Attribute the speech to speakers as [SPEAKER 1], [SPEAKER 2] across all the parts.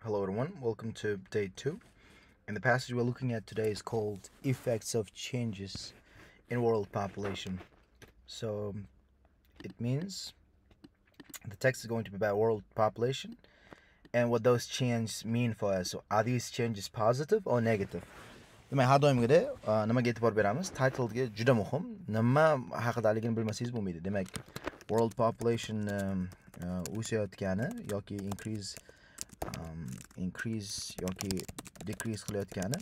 [SPEAKER 1] Hello, everyone. Welcome to day two. And the passage we're looking at today is called Effects of Changes in World Population. So it means the text is going to be about world population and what those changes mean for us. So are these changes positive or negative? demak har doimgidek nimaga e'tibor beramiz, titlga juda muhim. Nima haqidaligini bilmasangiz bo'lmaydi. Demak, world population o'sayotgani yoki increase yoki decrease qilayotgani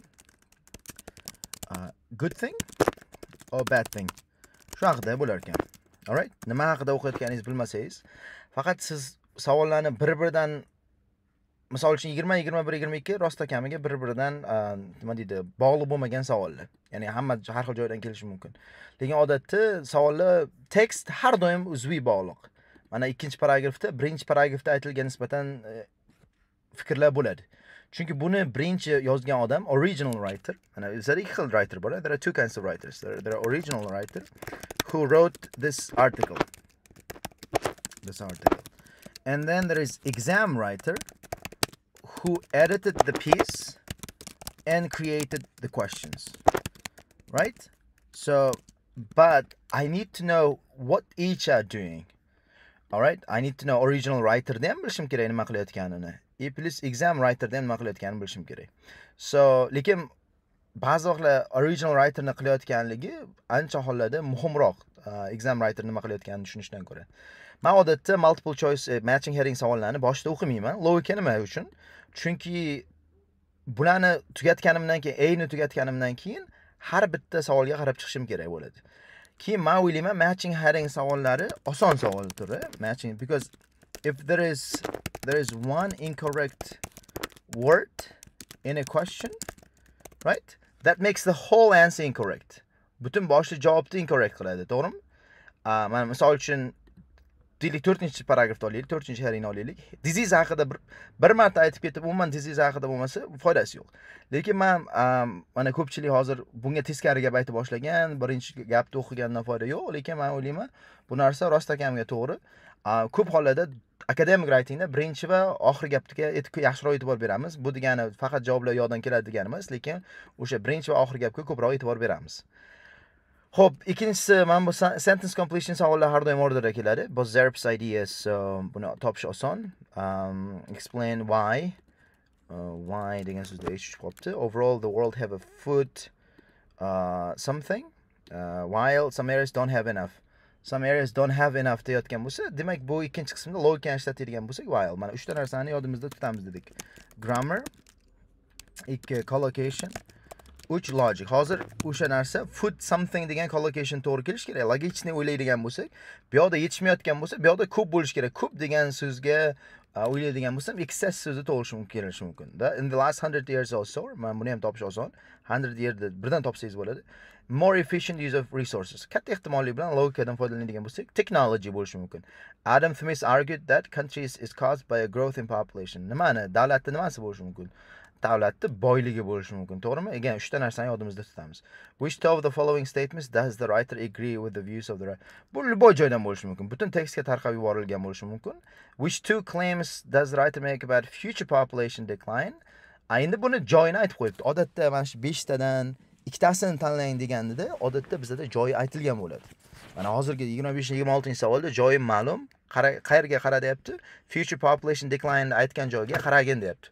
[SPEAKER 1] good thing or bad thing shu haqida bo'lar ekan. Alright, nima haqida o'qiyotganingizni bilmasangiz, faqat siz savollarni bir-biridan, misol uchun 20, 21, 22 rosta kamiga bir-biridan nima deydi, bog'liq bo'lmagan savollar. Ya'ni hamma har xil joydan kelishi mumkin. Lekin odatda savollar tekst har doim uzviy bog'liq. Mana ikkinchi paragrafda, birinchi paragrafda aytilgan nisbatan fikrlar bo'ladi. Chunki buni birinchi yozgan odam original writer. Mana bizda ikki xil writer bor. There are two kinds of writers. There are original writer who wrote this article. And then there is exam writer who edited the piece and created the questions. Right? So, but I need to know what each are doing. Alright? I need to know original writer dem bilishim kerak nima qilayotganini. Plus exam writer dem nima qilayotganini bilishim kerak. So, lekin ba'zi vaqtlar original writerni qilayotganligi ancha hollarda muhimroq exam writer nima qilayotganini tushunishdan ko'ra. Men odatda multiple choice matching heading savollarni boshida o'qimayman. Logika nima uchun? Chunki bularni tugatganimdan keyin, A'ni tugatganimdan keyin har bitta savolga qarab chiqishim kerak bo'ladi. Keyin men o'ylayman, matching heading savollari oson savol turi. Matching, because if there is one incorrect word in a question, right? That makes the whole answer incorrect. Butun boshli javobni incorrect qiladi, to'g'rimi? Mana misol uchun deylik 4-paragrafda olaylik, 4-headingni olaylik. Disease haqida bir marta aytib ketib, umuman disease haqida bo'lmasa, foydasi yo'q. Lekin men mana ko'pchilik hozir bunga teskari gap aytib boshlagan, birinchi gapni o'qigandan foyda yo'q, lekin men o'ylayman, bu narsa rostakamga to'g'ri. Ko'p hollarda akademik writingda birinchi va oxirgi gapga yaxshiroq e'tibor beramiz. Bu degani faqat javoblar yoddan keladi degani emas, lekin o'sha birinchi va oxirgi gapga ko'proq e'tibor beramiz. Xo'p, ikkinchisi mana bu sentence completion savollar har doim orderda keladi. Bu Zerp's ideas, buni topish oson. Explain why degan so'zda eshitib qolibdi. Overall the world have a food something while some areas don't have enough. Some areas don't have enough deyotgan bo'lsa, demak bu ikkinchi qismda logikani ishlatadigan bo'lsak, while mana 3 ta narsani yodimizda tutamiz dedik. Grammar, 2 collocation, 3 logic. Hozir o'sha narsa food something degan collocation to'g'ri kelish kerak. Logichni o'ylaydigan bo'lsak, bu yoqda yetishmayotgan bo'lsa, bu yoqda ko'p bo'lish kerak. Ko'p degan so'zga o'ylaydigan bo'lsam, excess so'zi to'g'ri kelishi mumkin. In the last 100 years or so, mana buni ham topish oson. 100 yearda birdan topsangiz bo'ladi. More efficient use of resources. Katta ehtimollik bilan logikadan foydalanadigan bo'lsak, technology bo'lishi mumkin. Adam Smith argued that countries is caused by a growth in population. Nimani? Davlatda nimasi bo'lishi mumkin? Davlatda boyligi bo'lishi mumkin, to'g'rimi? Again, 3 ta narsani yodimizda tutamiz. Which two of the following statements does the writer agree with the views of the writer? Bu любой joydan bo'lishi mumkin. Butun tekstga tarqab yuborilgan bo'lishi mumkin. Which two claims does the writer make about future population decline? Endi buni joyini aytib qo'yibdi. Odatda mana shu 5 tadan ikkitasini tanlang deganida, odatda bizda joyi aytilgan bo'ladi. Mana hozirgi 25-26-savolda joyi ma'lum. Qayerga qara deyapti? Future population decline aytgan joyga qaragin deyapti.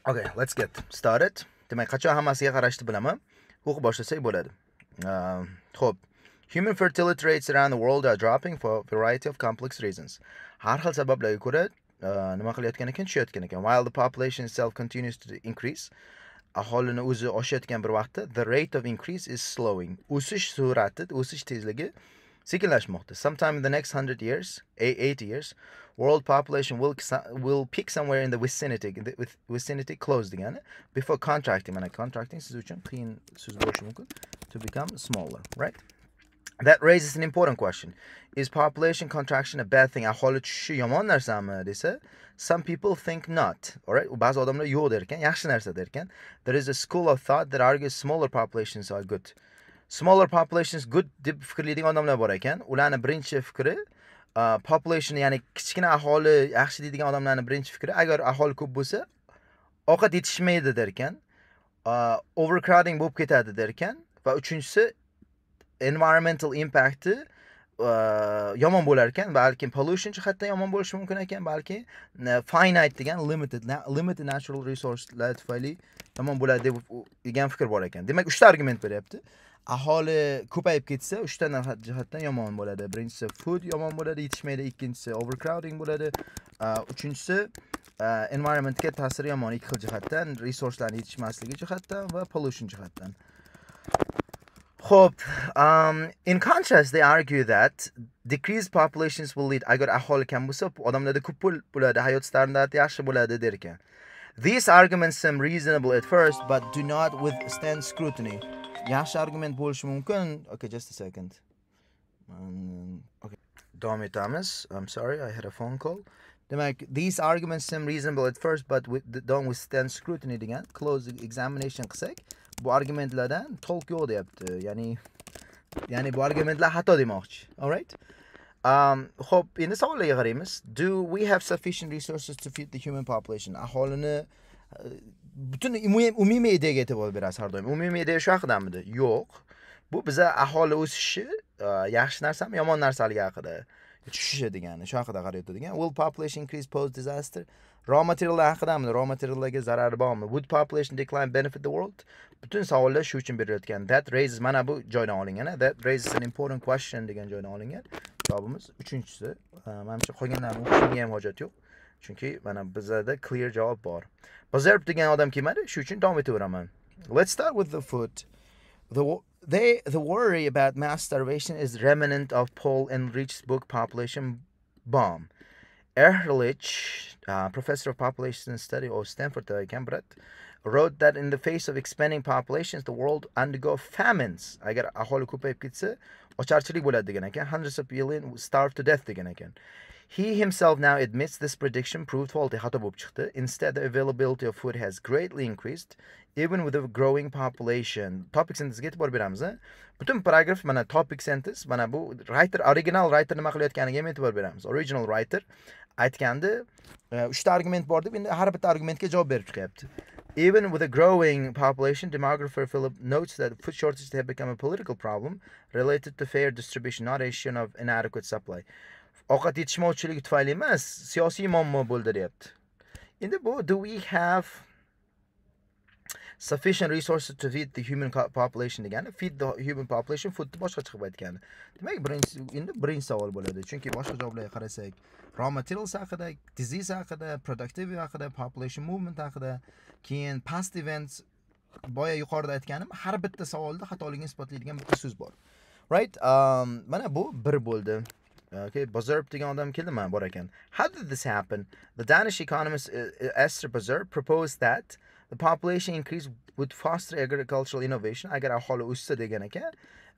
[SPEAKER 1] Okay, let's get started. Demak, qachon hammasiga qarashni bilaman. O'qib boshlasak bo'ladi. Xo'p. Human fertility rates around the world are dropping for a variety of complex reasons. Har xil sabablarga ko'ra nima qilayotgan ekan, tushayotgan ekan. While the population itself continues to increase, aholini o'zi oshayotgan bir vaqtda, the rate of increase is slowing. O'sish sur'ati, o'sish tezligi sekinlashmoqda. Sometime in the next 100 years, 80 years, world population will peak somewhere in the vicinity close degani, before contracting. Mana contracting siz uchun qiyin so'z bo'lishi mumkin, to become smaller, right? That raises an important question. Is population contraction a bad thing? Aholi tushishi yomon narsami desa, some people think not. All right? Ba'zi odamlar yo'q der ekan, yaxshi narsa der ekan. There is a school of thought that argues smaller populations are good. Smaller populations good deb fikrlaydigan odamlar bor ekan. Ularning birinchi fikri population, ya'ni kichkina aholi yaxshi deydigan odamlarning birinchi fikri, agar aholi ko'p bo'lsa, ovqat yetishmaydi derkan, overcrowding bo'lib ketadi derkan, va uchinchisi environmental impacti yomon bo'lar ekan, balki pollution jihatdan yomon bo'lishi mumkin ekan, balki finite degan limited natural resourcelar tufayli yomon bo'ladi degan fikr bor ekan. Demak, 3 ta argument beryapti. Aholi ko'payib ketsa 3 ta jihatdan yomon bo'ladi. Birinchisi food yomon bo'ladi, yetishmaydi. Ikkinchisi overcrowding bo'ladi. Uchinchisi environmentga ta'siri yomon ikki xil jihatdan, resurslarning yetishmasligi jihatdan va pollution jihatdan. Hope. In contrast, they argue that decreased populations will lead, agar aholi kam bo'lsa, odamlarda ko'p bo'ladi, hayot standarti yaxshi bo'ladi der ekan. These arguments seem reasonable at first, but do not withstand scrutiny. Yaxshi argument bo'lishi mumkin. Okay, just a second. Okay. Davom etamiz. I'm sorry, I had a phone call. Demak, these arguments seem reasonable at first, but don't withstand scrutiny degan close examination qilsak, bu argumentlardan to'liq yo'q deyapti. Ya'ni bu argumentlar xato demoqchi. All right? Xo'p, endi savollarga qaraymiz. Do we have sufficient resources to feed the human population? Aholini butun umumiy ideyaga e'tibor berasiz har doim. Umumiy ideya shu haqidamidi? Yo'q. Bu biza aholi o'sishi yaxshi narsami, yomon narsaligi haqida. Tushishi degani, shu haqida qarayapti degan. Will population increase pose disaster? Raw materiallar haqidami? Raw materiallarga zarari bormi? Would population decline benefit the world? Butun savollar shu uchun berilayotgan. That raises, mana bu joydan olingan. That raises an important question degan joydan olingan. Javobimiz uchinchisi. Menimcha qolganlarni o'qishga ham hojat yo'q. Chunki mana bizda clear javob bor. Bazarb degan odam kelmadi, shu uchun davom etaveraman. Let's start with the food. The worry about mass starvation is remnant of Paul Ehrlich's book Population Bomb. Ehrlich, professor of population study at Stanford, wrote that in the face of expanding populations, the world undergo famines. Agar aholi ko'payib ketsa, ocharchilik bo'ladi degan ekan. Hundreds of billion starve to death degan ekan. He himself now admits this prediction proved faulty. Xato bo'lib chiqdi. Instead, the availability of food has greatly increased, even with a growing population. Topic sentence e'tibor beramiz. Butun paragraf mana topic sentence, mana bu writer, original writer nima qilayotganiga ham e'tibor beramiz. Original writer aytganda 3 ta argument bor deb, endi har bitta argumentga javob berib chiqyapti. Even with a growing population, demographer Philip notes that food shortages have become a political problem related to fair distribution, not a issue of inadequate supply. Ovqat yetishmovchiligi tufayli emas, siyosiy muammo bo'ldi deyapti. Endi bu, do we have sufficient resources to feed the human population degani, feed the human population, foodni boshqa chiqib aytgani. Demak, birinchi savol bo'ladi. Chunki boshqa javoblarga qarasak, raw materials haqida, disease haqida, productivity haqida, population movement haqida, keyin past events, boya yuqorida aytganim, har bitta savolda xatoligini isbotlaydigan bitta so'z bor. Right? Mana bu bir bo'ldi. Okay, Bazarb degan odam keldi, mana bor ekan. How did this happen? The Danish economist Esther Bazarb proposed that the population increase would foster agricultural innovation. Agar aholi o'ssa degan ekan,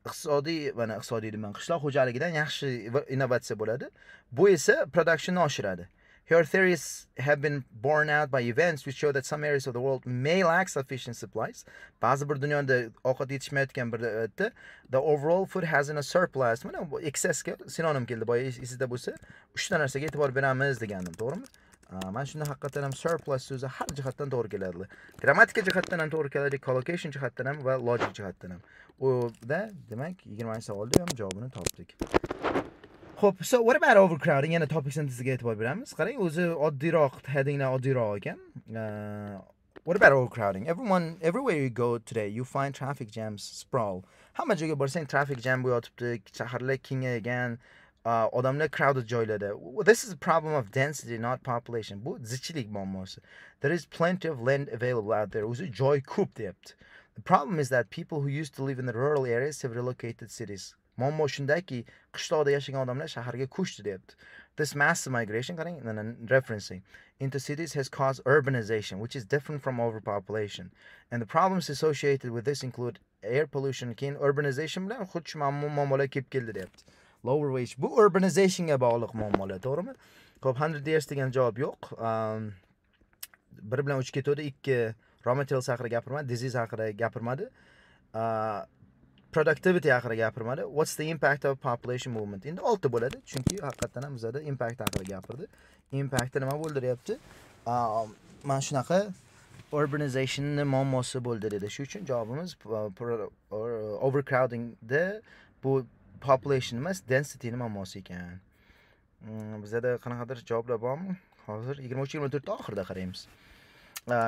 [SPEAKER 1] iqtisodiy deman, qishloq xo'jaligidan yaxshi innovatsiya bo'ladi. Bu esa productionni oshiradi. Her theories have been borne out by events which show that some areas of the world may lack sufficient supplies. Ba'zi bir dunyoda ovqat yetishmayotgan bir davlatda the overall food has in a surplus. Mana bu excessga sinonim keldi. Boya esingizda bo'lsa, 3 ta narsaga e'tibor beramiz degandim, to'g'rimi? Mana shunda haqiqatan ham surplus so'zi har jihatdan to'g'ri keladi. Grammatika jihatdan ham to'gri keladi, collocation jihatdan ham va logic jihatdan ham. O'da demak 20-savolda ham javobini topdik. Xo'p, so what about overcrowding? Yana topic sentence-ga e'tibor beramiz. Qarang, o'zi oddiyroq, headinglar oddiyroq ekan. What about overcrowding? Everywhere you go today, you find traffic jams sprawl. Hamma joyga borsang traffic jam bo'yotibdi, shaharlar kengaygan, odamlar crowded joylarda. This is a problem of density, not population. Bu zichlik muammosi. There is plenty of land available out there. O'zi joy ko'p deyapti. The problem is that people who used to live in the rural areas have relocated cities. Muammo shundaki, qishloqda yashagan odamlar shaharga ko'chdi deyapti. This massive migration, qarang, referencing into cities has caused urbanization, which is different from overpopulation. And the problems associated with this include air pollution, keyin urbanization bilan xuddi muammolar kelib keldi deyapti. Lower wage. Bu urbanizationga bog'liq muammolar, to'g'rimi? Xo'p, 100 years degan javob yo'q. Bir bilan uch ketadi, ikki raw materials haqida gapirmadi, disease haqida gapirmadi. productivity haqida gapirmadi. What's the impact of population movement? Endi 6 bo'ladi, chunki haqiqatan ham bizada impact haqida gapirdi. Impactni nima bo'ldiryapti? Mana shunaqa urbanizationning muammosi bo'ldi dedi. Shu uchun javobimiz overcrowdingda bu population emas, densityning muammosi ekan. Bizada qanaqadir javoblar bormi? Hozir 23-24 oxirida qaraymiz.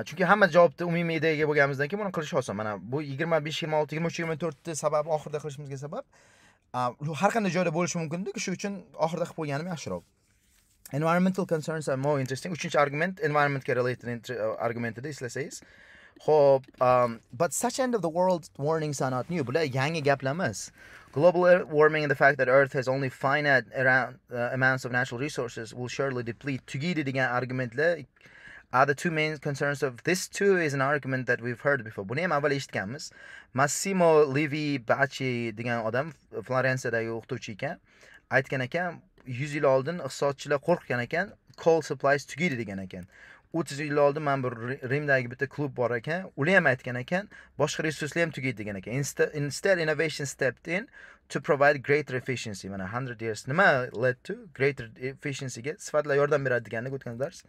[SPEAKER 1] Chunki hamma javobni umumiy ideyaga bo'lganimizdan keyin buni qilish oson. Mana bu 25, 26, 23, 24 ni sababi oxirida qilishimizga sabab har qanday joyda bo'lishi mumkin-ku, shu uchun oxirida qilib qo'yganim yaxshiroq. Environmental concerns are more interesting. Uchinchi argument environment ga related argument edi, eslasangiz. Xo'p, but such end of the world warnings are not new. Bular yangi gaplar emas. Global warming and the fact that Earth has only finite amounts of natural resources will surely deplete. Tugaydi degan argumentlar are the two main concerns of this too is an argument that we've heard before. Buni ham avval eshitganmiz. Massimo Levi Bacci degan odam Florensiyadagi o'qituvchi ekan. Aytgan ekan, 100 yil oldin iqtisodchilar qo'rqgan ekan, coal supplies tugaydi degan ekan. 30 yil oldin men bir Rimdagi bitta klub bor ekan, ular ham aytgan ekan, boshqa resurslar ham tugaydi degan ekan. Instead innovation stepped in to provide greater efficiency. Mana 100 years nima led to greater efficiency ga sifatlar yordam beradi deganni o'tgan dars.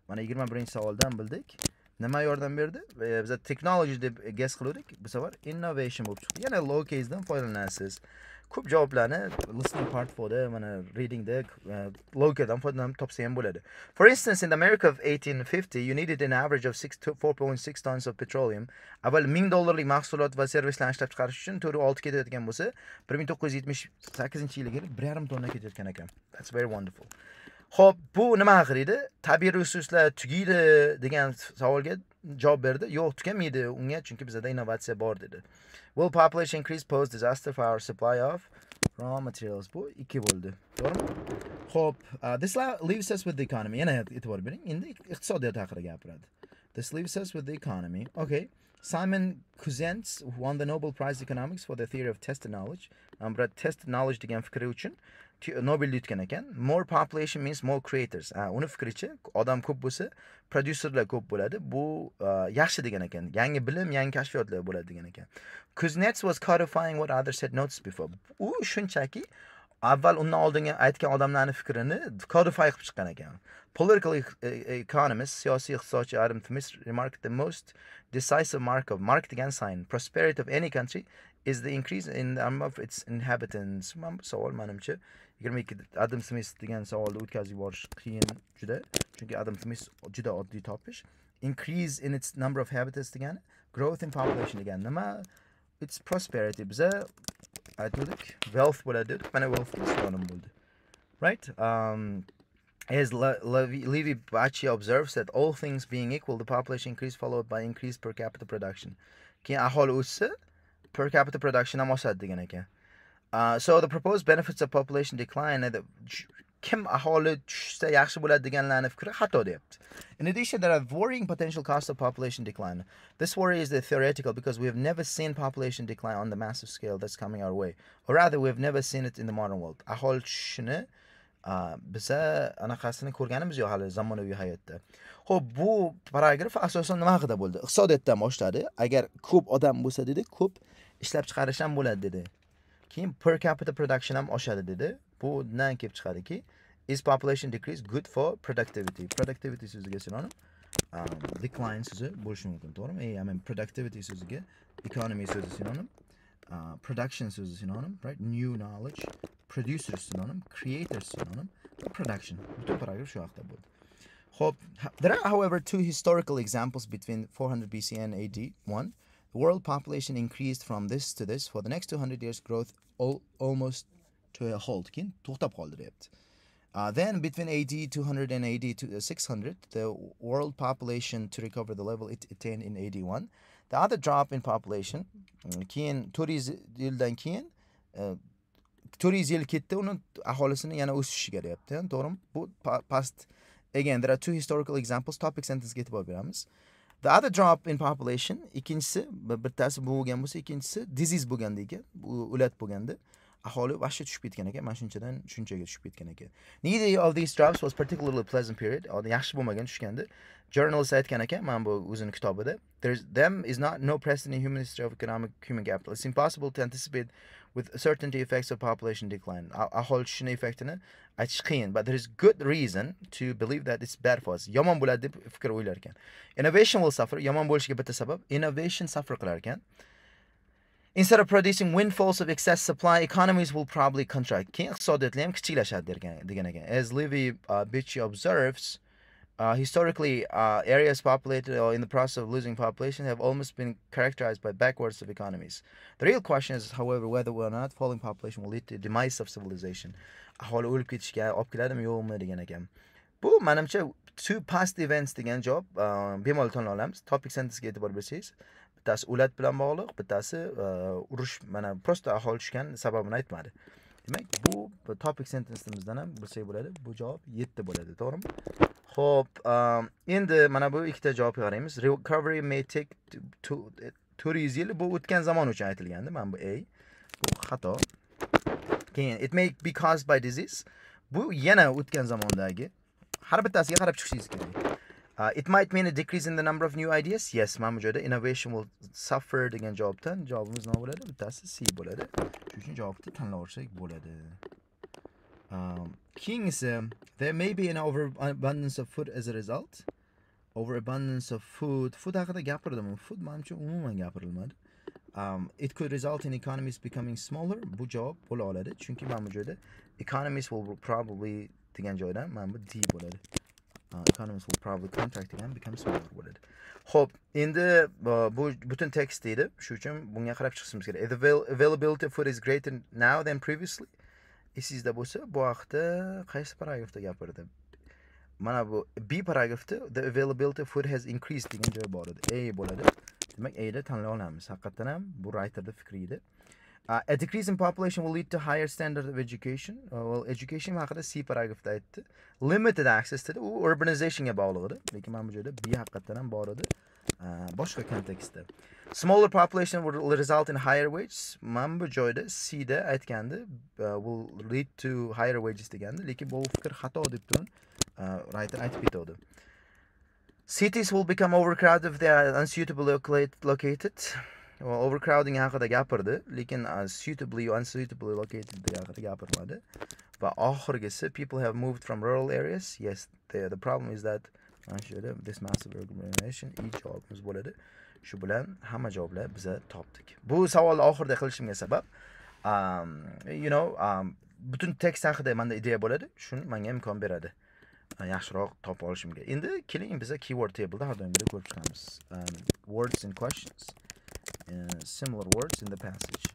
[SPEAKER 1] Mana 21-savoldan bildik. Nima yordam berdi? Biz technology deb guess qildik. Bu safar innovation bo'lib chiqdi. Yana low casedan foydalanasiz. Ko'p javoblarni listening part 4da, mana readingda low-casedan foydalanib topsa ham bo'ladi. For instance, in the America of 1850, you needed an average of 4.6 tons of petroleum. Avval $1000 mahsulot va servislarni ishlab chiqarish uchun 4-6 ketayotgan bo'lsa, 1978-yilga 1,5 tonna ketayotgan ekan. That's very wonderful. Xo'p, bu nima haqida edi? Tabiiy resurslar tugaydi degan savolga javob berdi. Yo'q, tugamaydi unga, chunki bizda innovatsiya bor dedi. Will population increase pose disaster for our supply of raw materials? Bu 2 bo'ldi. To'g'rimi? Xo'p, this leaves us with the economy. Yana e'tibor bering. Endi iqtisodiyot haqida gapiradi. This leaves us with the economy. Okay. Simon Cousins won the Nobel Prize Economics for the theory of tested knowledge. But tested knowledge degan fikri uchun Nobel yutgan ekan. More population means more creators. Uni fikricha, odam ko'p bo'lsa, producerlar ko'p bo'ladi. Bu yaxshi degan ekan. Yangi bilim, yangi kashfiyotlar bo'ladi degan ekan. Kuznets was codifying what others had noticed before. U shunchaki avval undan oldingi aytgan odamlarning fikrini codify qilib chiqqan ekan. Political economists, siyosiy iqtisodchi Adam Smith remarked the most decisive mark degan sign, prosperity of any country is the increase in the number of its inhabitants. Savol menimcha 22 Adam Smith degan savolni o'tkazib yuborish qiyin juda, chunki Adam Smith juda oddiy topish. Increase in its number of inhabitants degani growth in population degani nima? It's prosperity. Biza aytdik, wealth bo'ladi. Mana wealth synonym bo'ldi. Right? As Levi Bacci observes that all things being equal, the population increase followed by increased per capita production. Keyin aholi o'ssa, per capita production ham oshadi degan ekan. So the proposed benefits of population decline, kim aholi tushsa yaxshi bo'ladi deganlarning fikri xato deyapti. In addition, there are worrying potential costs of population decline. This worry is the theoretical because we have never seen population decline on the massive scale that's coming our way. Or rather, we have never seen it in the modern world. Aholi tushishini biza anaqasini ko'rganimiz yo'q hali zamonaviy hayotda. Xo'p, bu paragraf asosan nima haqida bo'ldi? Iqtisodiyotdan boshladi. Agar ko'p odam bo'lsa dedi, ko'p ishlab chiqarish ham bo'ladi dedi. Keyin per capita production ham oshadi dedi. Bundan kelib chiqadiki, is population decrease good for productivity? Productivity so'ziga sinonim decline so'zi bo'lishi mumkin, to'g'rimi? I mean productivity so'ziga economy so'zi sinonim, production so'zi sinonim, right? New knowledge, producer synonym, creator synonym, production. Butun paragraf shu haqida bo'ldi. Xo'p, there are however two historical examples between 400 BC and AD. One, the world population increased from this to this. For the next 200 years, growth almost to a halt. Keyin to'xtab qoldi deyapti. Then between AD 200 and AD 600, the world population to recover the level it attained in AD 1. The other drop in population, keyin 400 yildan keyin 400 yil ketdi, uni aholisini yana o'sishiga deyapti, to'g'rimi? Bu past. Again, there are two historical examples. Topic sentence ga e'tibor beramiz. The other drop in population, ikkinchisi, bittasi bo'lgan bo'lsa, ikkinchisi disease bo'lganda ekan, bu o'lat bo'lganda. aholi vashcha tushib ketgan ekan, mana shunchaga tushib ketgan ekan. Neither of these drops was particularly pleasant period. Yaxshi bo'lmagan tushganda. Journalist aytgan ekan, mana bu o'zining kitobida. Them is not no precedent in human history of economic human capital. It's impossible to anticipate with certainty effects of population decline. Aholi tushishi effektini aytish qiyin, but there is good reason to believe that it's bad for us. Yomon bo'ladi deb fikr o'ylar ekan. Innovation will suffer. Yomon bo'lishiga bitta sabab, innovation suffer qilar ekan. Instead of producing windfalls of excess supply, economies will probably contract. Keyin iqtisodiyotlar ham kichiklashadi degan ekan. As Livy Bitchy observes, historically, areas populated or in the process of losing population have almost been characterized by backwards of economies. The real question is, however, whether or not falling population will lead to the demise of civilization. Aholi o'lib ketishga olib keladimi yo'qmi degan ekan. Bu menimcha two past events degan javob bemalol tanlay olamiz. Topic sentence'ga e'tibor bersangiz, bittasi o'lat bilan bog'liq, bittasi urush, mana prosta aholi tushgan sababini aytmadi. Demak, bu topic sentence'imizdan ham bilsak bo'ladi. Bu javob 7 bo'ladi, to'g'rimi? Xo'p, endi mana bu ikkita javobga qaraymiz. Recovery may take 200 yil. Bu o'tgan zamon uchun aytilgandi. Mana bu A. Bu xato. Keyin it may be caused by disease. Bu yana o'tgan zamondagi. Har bittasiga qarab chiqishingiz kerak. It might mean a decrease in the number of new ideas. Yes, mana bu joyda innovation will suffer degan javobdan javobimiz nima bo'ladi? Bittasi C bo'ladi. Shuning uchun javobni tanlab olsak bo'ladi. King says there may be an overabundance of food as a result. Overabundance of food. Food haqida gapirdim. Food menimcha umuman gapirilmadi. It could result in economies becoming smaller. Bu javob bo'la oladi. Chunki mana bu joyda economies will probably degan joydan mana bu D bo'ladi. Economies will probably contract degan become smaller bo'ladi. Xo'p, endi bu butun tekst deydi. Shuning uchun bunga qarab chiqishimiz kerak. The availability of food is greater now than previously. Esingizda bo'lsa, bu haqda qaysi paragrafda gapirdi? Mana bu B paragrafda the availability of food has increased degan joy bor edi. A bo'ladi. Demak, A da tanlay olamiz. Haqiqatan ham bu writerda fikri edi. A decrease in population will lead to higher standard of education. Well, education haqida C paragrafda aytdi. Limited access dedi. U urbanizationga bog'liq edi. Lekin mana bu joyda B haqiqatan ham bor edi. Boshqa kontekstda. Smaller population will result in higher wages. Mana bu joyda C da aytgandi, will lead to higher wages degandi. Lekin bu fikr xato deb turib, writer aytib ketdi. Cities will become overcrowded if they are unsuitably located. Well, overcrowding haqida gapirdi, lekin suitably or unsuitably located haqida gapirmadi. Va oxirgisi, people have moved from rural areas. Yes, the problem is that this massive urbanization javobimiz bo'ladi. Shu bilan hamma javoblar biz topdik. Bu savolni oxirida qilishimga sabab, butun tekst haqida menda ideya bo'ladi, shuni menga imkon beradi. Yaxshiroq topib olishimga. Endi keling biz keyword table'da har doimgidek ko'rib chiqamiz. Words in questions, similar words in the passage.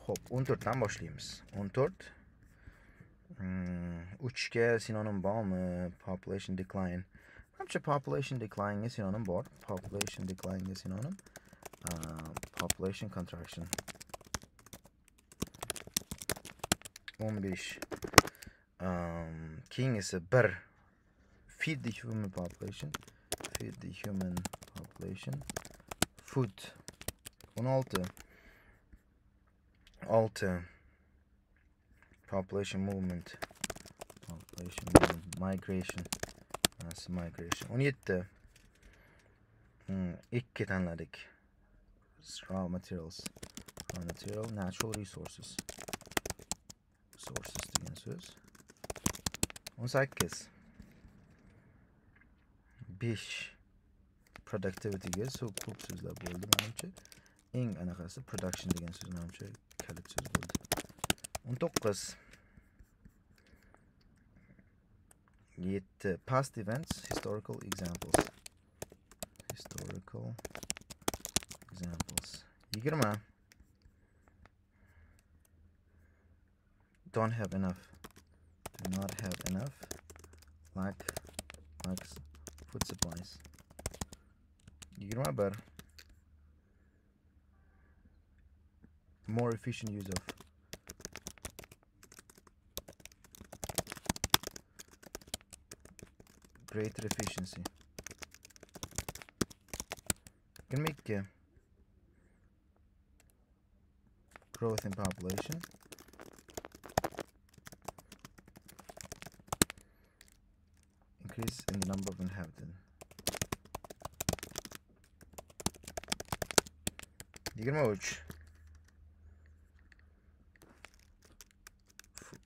[SPEAKER 1] Xo'p, 14 dan boshlaymiz. 14 uchga sinonim bormi? Population decline. Menimcha population decline ga sinonim bor. Population decline ga sinonim population contraction. 15 King esa 1 feed the human population. Feed the human population. Food. 16 population movement. Migration. That's migration. 17 2 tanladik. Raw materials. Natural resources. Sources degan so'z. 18 5 productivity ga ko'p so'zlar bo'ldi menimcha. Eng anaqasi production degan so'z menimcha kalit so'z bo'ldi. 19 7 past events, historical examples. 20 don't have enough. Do not have enough. Lacks food supplies. 21 more efficient use of greater efficiency. You can make growth in population, increase in the number of inhabitants. 23.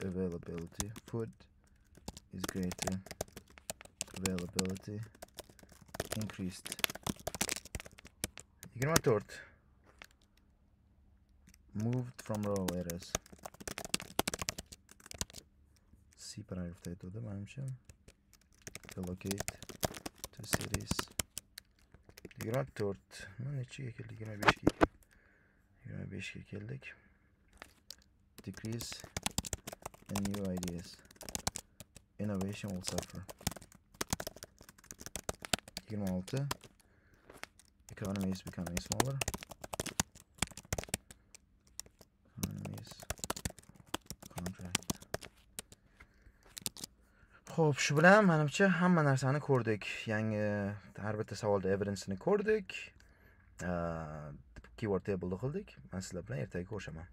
[SPEAKER 1] Availability. Food is greater. Availability increased. 24. Moved from rural areas. C paragrafda aytuvdi menimcha. Relocate to cities. 24. Nechiga keldik? 25 ga keldik. Decrease in new ideas. Innovation will suffer. 26. Economy is becoming smaller. Economies contract. Xo'p, shu bilan menimcha hamma narsani ko'rdik. Yangi har bitta savolda evidence'ni ko'rdik. Keyword table'ni qildik. Men sizlar bilan ertaga ko'rishaman.